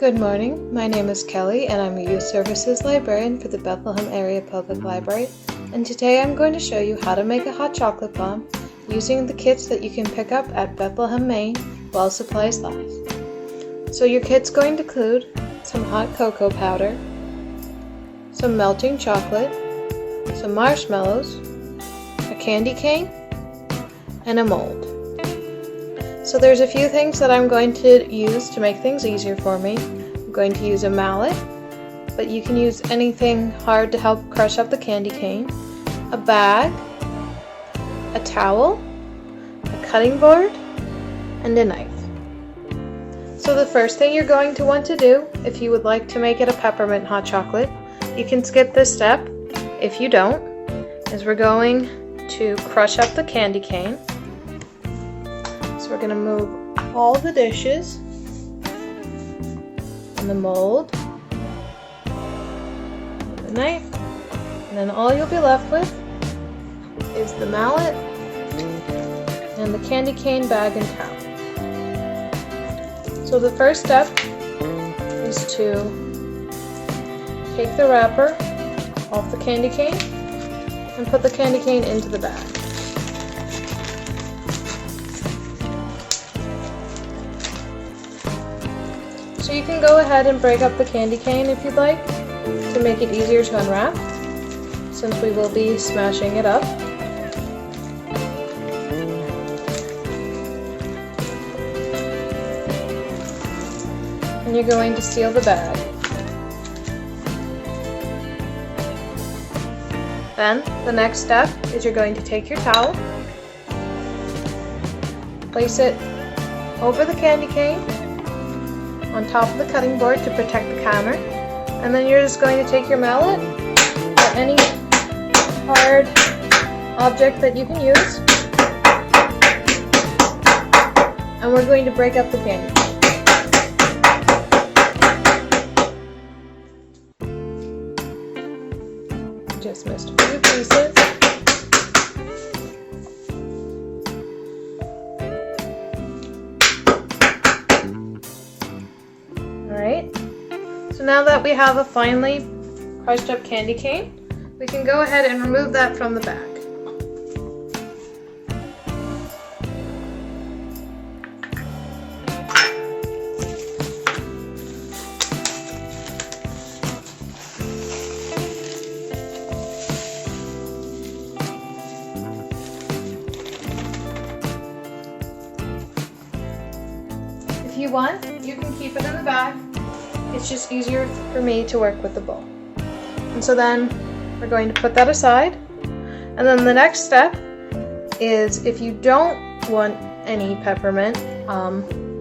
Good morning, my name is Kelly and I'm a Youth Services Librarian for the Bethlehem Area Public Library, and today I'm going to show you how to make a hot chocolate bomb using the kits that you can pick up at Bethlehem, Maine while supplies last. So your kit's going to include some hot cocoa powder, some melting chocolate, some marshmallows, a candy cane, and a mold. So there's a few things that I'm going to use to make things easier for me. I'm going to use a mallet, but you can use anything hard to help crush up the candy cane, a bag, a towel, a cutting board, and a knife. So the first thing you're going to want to do, if you would like to make it a peppermint hot chocolate, you can skip this step. If you don't, is we're going to crush up the candy cane. So we're going to move all the dishes and the mold and the knife, and then all you'll be left with is the mallet and the candy cane bag and towel. So the first step is to take the wrapper off the candy cane and put the candy cane into the bag. So you can go ahead and break up the candy cane if you'd like to make it easier to unwrap, since we will be smashing it up. And you're going to seal the bag. Then the next step is you're going to take your towel, place it over the candy cane on top of the cutting board to protect the counter, and then you're just going to take your mallet or any hard object that you can use, and we're going to break up the candy. Just missed a few pieces. Alright, so now that we have a finely crushed up candy cane, we can go ahead and remove that from the bag. If you want, you can keep it in the bag. It's just easier for me to work with the bowl. And so then we're going to put that aside. And then the next step is, if you don't want any peppermint,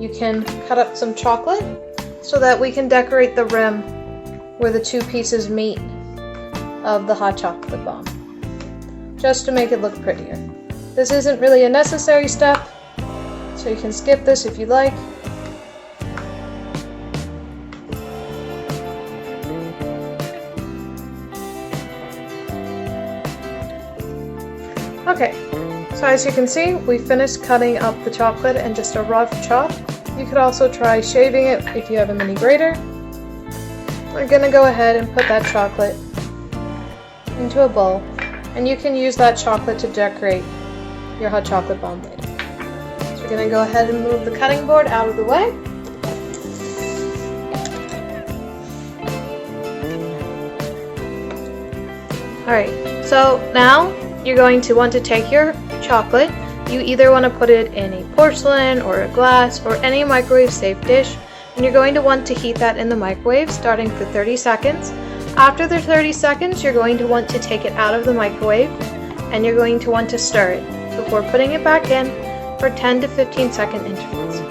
you can cut up some chocolate so that we can decorate the rim where the two pieces meet of the hot chocolate bomb, just to make it look prettier. This isn't really a necessary step, so you can skip this if you'd like. Okay, so as you can see, we finished cutting up the chocolate in just a rough chop. You could also try shaving it if you have a mini grater. We're going to go ahead and put that chocolate into a bowl, and you can use that chocolate to decorate your hot chocolate bomb later. So we're going to go ahead and move the cutting board out of the way. Alright, so now you're going to want to take your chocolate. You either want to put it in a porcelain or a glass or any microwave safe dish, and you're going to want to heat that in the microwave starting for 30 seconds. After the 30 seconds, you're going to want to take it out of the microwave, and you're going to want to stir it before putting it back in for 10 to 15 second intervals.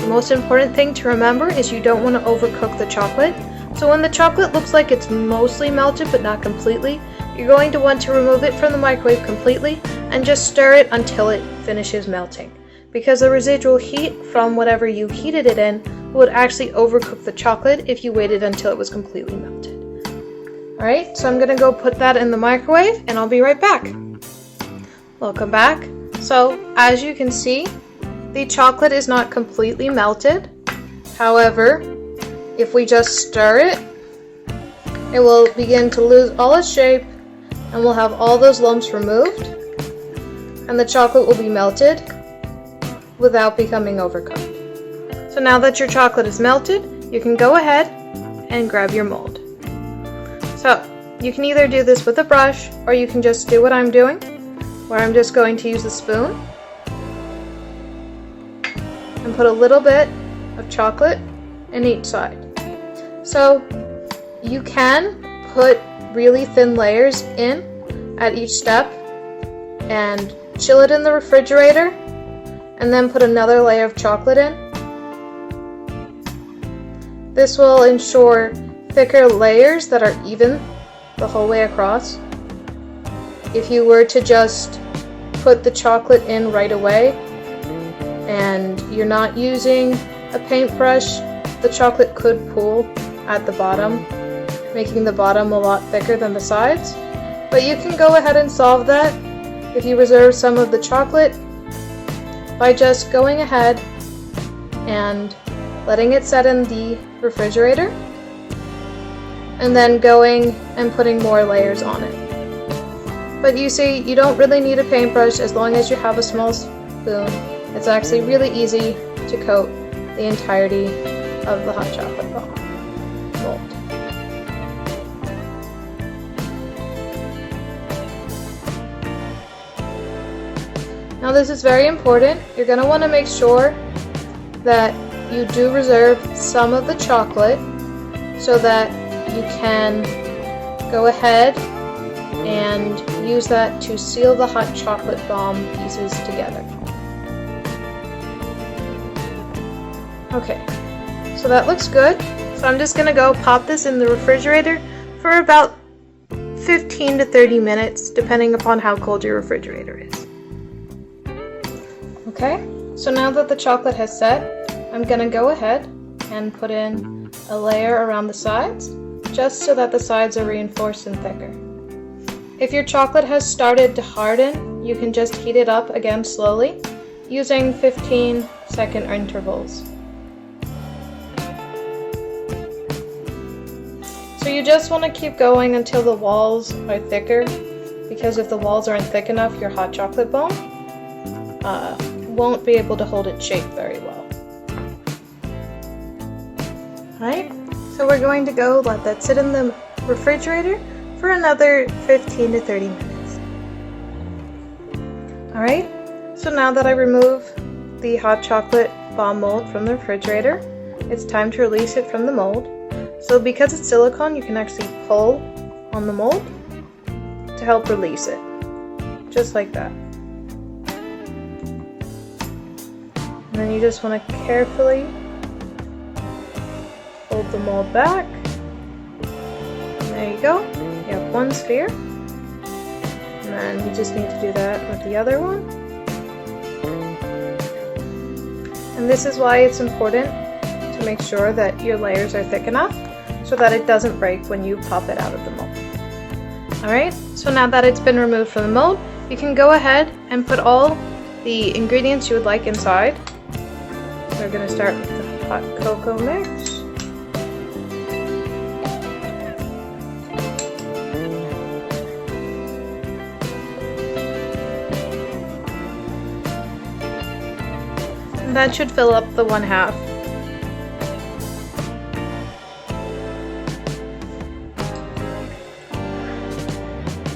The most important thing to remember is you don't want to overcook the chocolate. So when the chocolate looks like it's mostly melted but not completely, you're going to want to remove it from the microwave completely and just stir it until it finishes melting, because the residual heat from whatever you heated it in would actually overcook the chocolate if you waited until it was completely melted. Alright, so I'm going to go put that in the microwave and I'll be right back. Welcome back. So as you can see, the chocolate is not completely melted. However, if we just stir it, it will begin to lose all its shape and we'll have all those lumps removed and the chocolate will be melted without becoming overcooked. So now that your chocolate is melted, you can go ahead and grab your mold. So you can either do this with a brush or you can just do what I'm doing, where I'm just going to use a spoon and put a little bit of chocolate in each side. So you can put really thin layers in at each step and chill it in the refrigerator and then put another layer of chocolate in. This will ensure thicker layers that are even the whole way across. If you were to just put the chocolate in right away and you're not using a paintbrush, the chocolate could pool at the bottom, making the bottom a lot thicker than the sides. But you can go ahead and solve that if you reserve some of the chocolate by just going ahead and letting it set in the refrigerator and then going and putting more layers on it. But you see, you don't really need a paintbrush as long as you have a small spoon. It's actually really easy to coat the entirety of the hot chocolate mold. Now this is very important. You're going to want to make sure that you do reserve some of the chocolate so that you can go ahead and use that to seal the hot chocolate bomb pieces together. Okay, so that looks good. So I'm just going to go pop this in the refrigerator for about 15 to 30 minutes, depending upon how cold your refrigerator is. Okay, so now that the chocolate has set, I'm going to go ahead and put in a layer around the sides, just so that the sides are reinforced and thicker. If your chocolate has started to harden, you can just heat it up again slowly, using 15-second intervals. So you just want to keep going until the walls are thicker, because if the walls aren't thick enough, your hot chocolate bomb won't be able to hold its shape very well. Alright, so we're going to go let that sit in the refrigerator for another 15 to 30 minutes. Alright, so now that I remove the hot chocolate bomb mold from the refrigerator, it's time to release it from the mold. So because it's silicone, you can actually pull on the mold to help release it, just like that. And then you just want to carefully hold the mold back. And there you go. You have one sphere. And then you just need to do that with the other one. And this is why it's important to make sure that your layers are thick enough so that it doesn't break when you pop it out of the mold. Alright, so now that it's been removed from the mold, you can go ahead and put all the ingredients you would like inside. So we're going to start with the hot cocoa mix. And that should fill up the 1/2.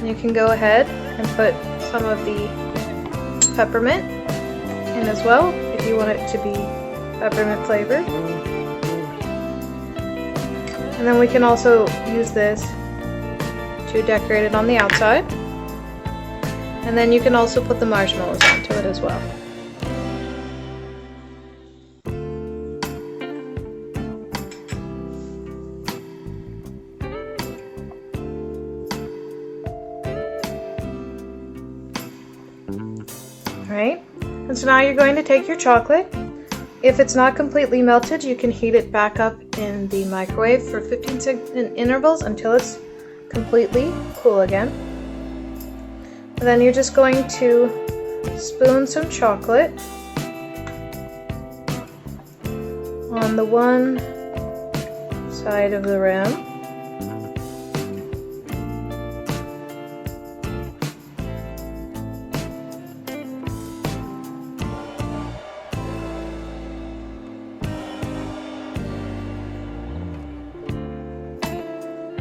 You can go ahead and put some of the peppermint in as well if you want it to be peppermint flavored. And then we can also use this to decorate it on the outside. And then you can also put the marshmallows onto it as well. Alright, and so now you're going to take your chocolate. If it's not completely melted, you can heat it back up in the microwave for 15-second intervals until it's completely cool again. And then you're just going to spoon some chocolate on the one side of the rim.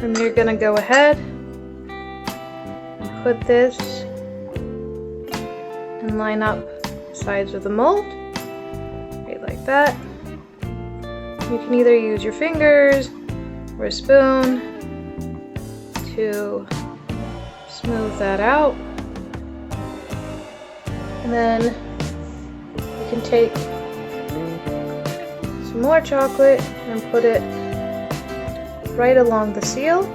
And you're gonna go ahead and put this and line up the sides of the mold, right like that. You can either use your fingers or a spoon to smooth that out. And then you can take some more chocolate and put it right along the seal.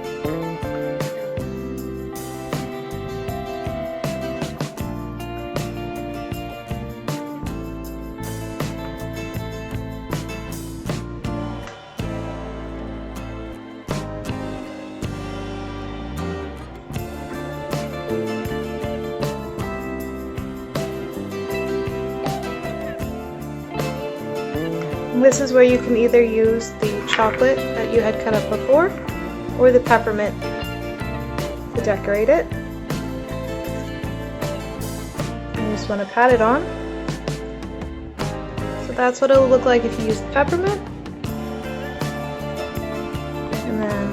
This is where you can either use the chocolate that you had cut up before or the peppermint to decorate it. You just want to pat it on. So that's what it'll look like if you use the peppermint. And then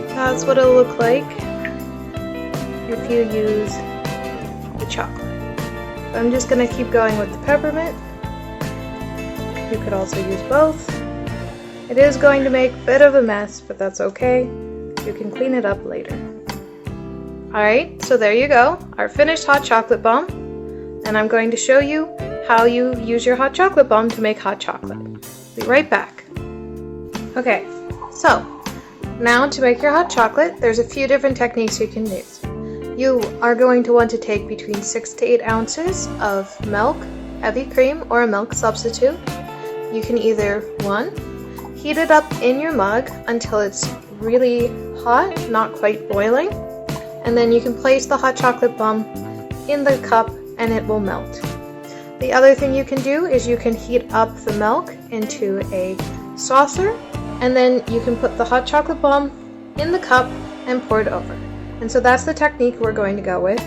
that's what it'll look like if you use the chocolate. I'm just going to keep going with the peppermint. You could also use both. It is going to make a bit of a mess, but that's okay. You can clean it up later. Alright, so there you go, our finished hot chocolate bomb. And I'm going to show you how you use your hot chocolate bomb to make hot chocolate. Be right back. Okay, so now to make your hot chocolate, there's a few different techniques you can use. You are going to want to take between 6 to 8 ounces of milk, heavy cream, or a milk substitute. You can either, 1, heat it up in your mug until it's really hot, not quite boiling, and then you can place the hot chocolate bomb in the cup and it will melt. The other thing you can do is you can heat up the milk into a saucer, and then you can put the hot chocolate bomb in the cup and pour it over. And so that's the technique we're going to go with.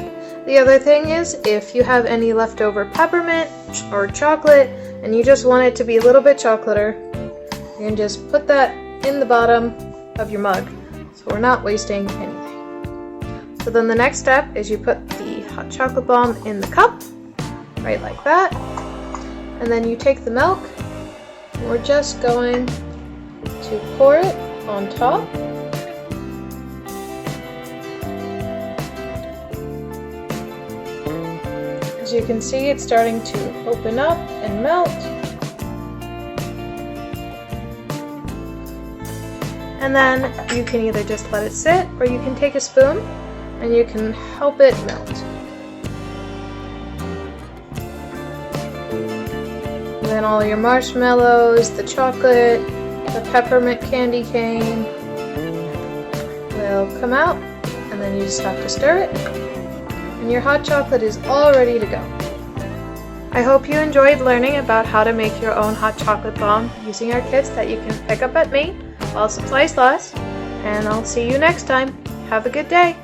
The other thing is, if you have any leftover peppermint or chocolate and you just want it to be a little bit chocolatier, you can just put that in the bottom of your mug, so we're not wasting anything. So then the next step is you put the hot chocolate bomb in the cup, right like that, and then you take the milk, and we're just going to pour it on top. As you can see, it's starting to open up and melt. And then you can either just let it sit, or you can take a spoon and you can help it melt. And then all your marshmallows, the chocolate, the peppermint candy cane will come out, and then you just have to stir it. And your hot chocolate is all ready to go. I hope you enjoyed learning about how to make your own hot chocolate bomb using our kits that you can pick up at Maine while supplies last, and I'll see you next time. Have a good day!